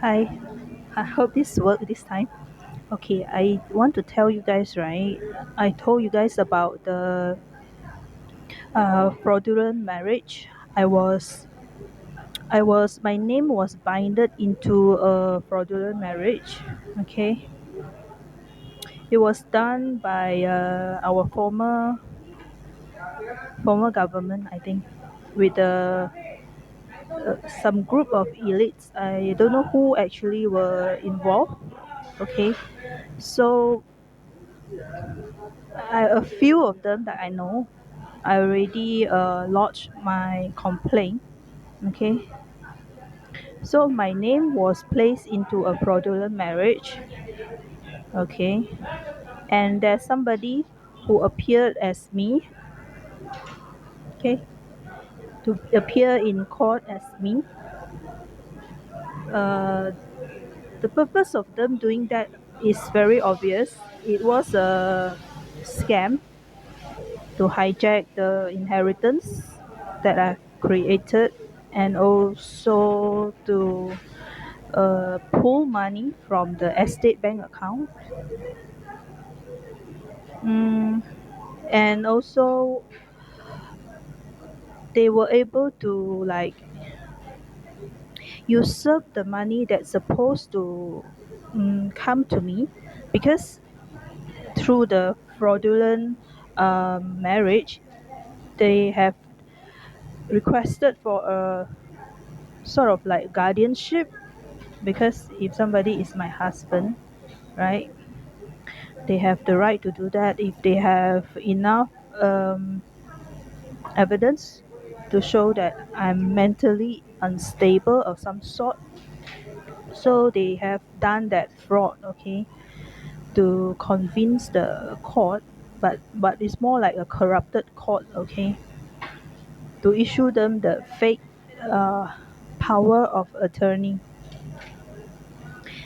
Hi, I hope this work this time. Okay, I want to tell you guys, right? I told you guys about the fraudulent marriage. My name was binded into a fraudulent marriage. Okay, it was done by our former government, I think, with some group of elites. I don't know who actually were involved. Okay, so a few of them that I know, I already lodged my complaint. Okay, so my name was placed into a fraudulent marriage. Okay, and there's somebody who appeared as me. Okay, to appear in court as me. Uh, the purpose of them doing that is very obvious. It was a scam to hijack the inheritance that I've created, and also to pull money from the estate bank account. Mm, and also, they were able to like usurp the money that's supposed to come to me, because through the fraudulent marriage, they have requested for a sort of like guardianship, because if somebody is my husband, right, they have the right to do that if they have enough evidence to show that I'm mentally unstable of some sort. So they have done that fraud, okay, to convince the court, but it's more like a corrupted court, okay, to issue them the fake uh, power of attorney.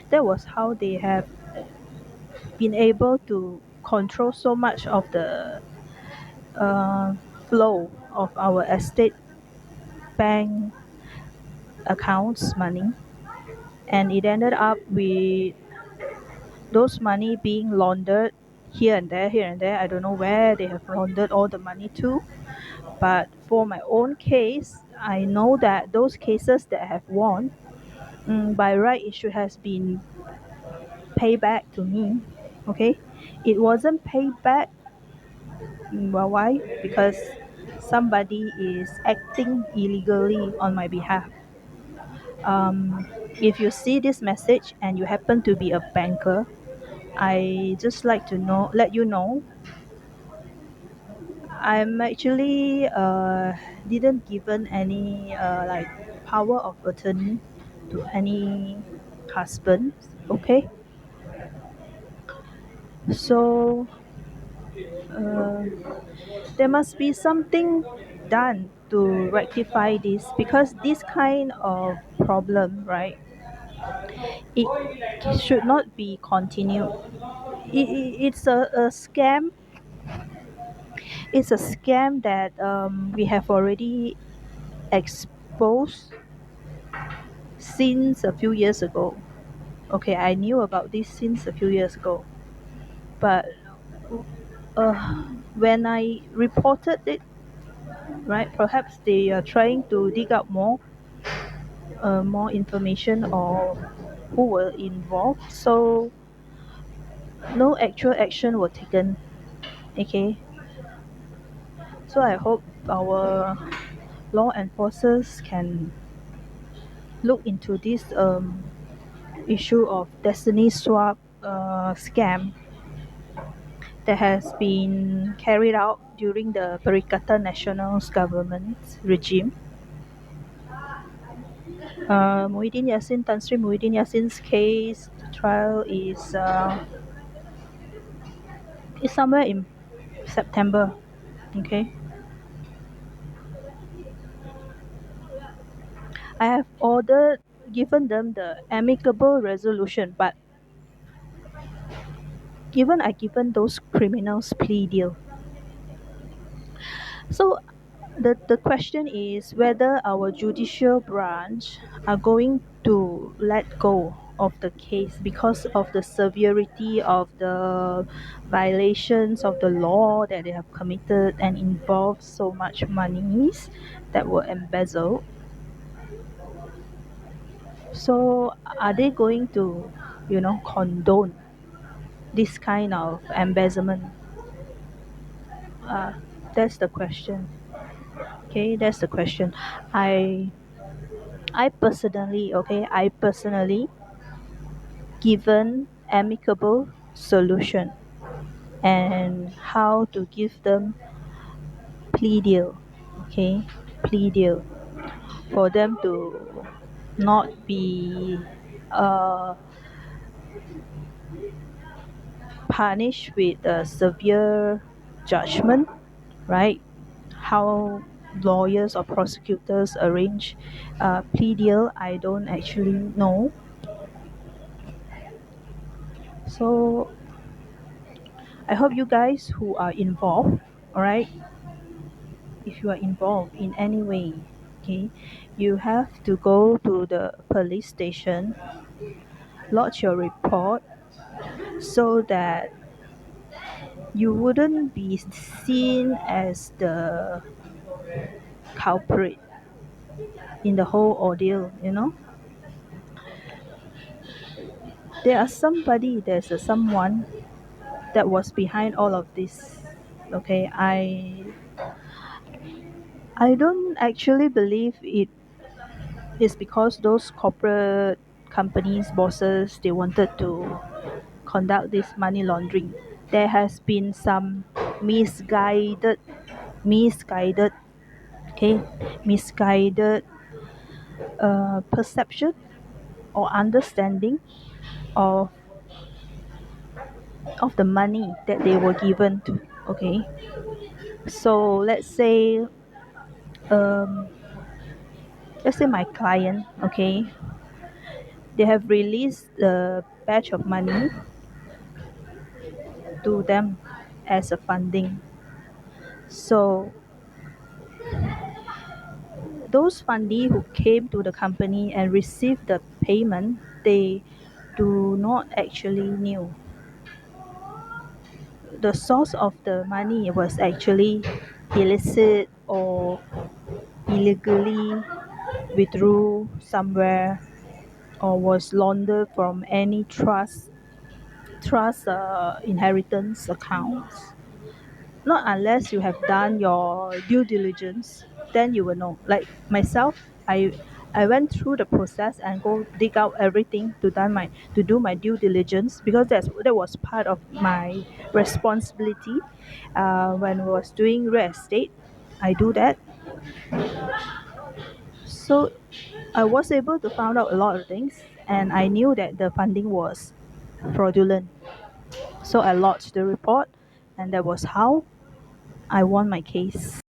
That was how they have been able to control so much of the uh, flow of our estate bank accounts money, and it ended up with those money being laundered here and there. I don't know where they have laundered all the money to, but for my own case, I know that those cases that I have won, by right it should has been paid back to me. Okay, it wasn't paid back. Well, why? Because somebody is acting illegally on my behalf. If you see this message and you happen to be a banker, I just like to let you know, I'm actually didn't given any like power of attorney to any husband. Okay, so uh, there must be something done to rectify this, because this kind of problem, right? It should not be continued. It's a scam. It's a scam that we have already exposed since a few years ago. Okay, I knew about this since a few years ago, but uh, when I reported it, right, perhaps they are trying to dig up more information or who were involved. So no actual action were taken. Okay, so I hope our law enforcers can look into this issue of destiny swap scam that has been carried out during the Perikatan National's government regime. Tan Sri Muhyiddin Yassin's case, the trial is somewhere in September. Okay, I have given them the amicable resolution, but even I given those criminals plea deal. So the question is whether our judicial branch are going to to let go of the case because of the severity of the violations of the law that they have committed and involved so much monies that were embezzled. So are they going to, condone this kind of embezzlement? Uh, that's the question. Okay, that's the question. I I personally given amicable solution and how to give them plea deal. Okay, plea deal for them to not be uh, punished with a severe judgment, right? How lawyers or prosecutors arrange plea deal, I don't actually know. So I hope you guys who are involved, all right, if you are involved in any way, okay, you have to go to the police station, lodge your report so that you wouldn't be seen as the culprit in the whole ordeal. There's a someone that was behind all of this. Okay, I don't actually believe it is because those corporate companies bosses they wanted to conduct this money laundering. There has been some misguided misguided okay misguided perception or understanding of the money that they were given to. Okay, so um let's say my client, okay, they have released a batch of money to them as a funding. So those fundee who came to the company and received the payment, they do not actually knew the source of the money was actually illicit or illegally withdrew somewhere or was laundered from any trust inheritance accounts. Not unless you have done your due diligence, then you will know. Like myself, I went through the process and go dig out everything to do my due diligence because that was part of my responsibility. When I was doing real estate, I do that. So I was able to find out a lot of things, and I knew that the funding was fraudulent. So I lodged the report, and that was how I won my case.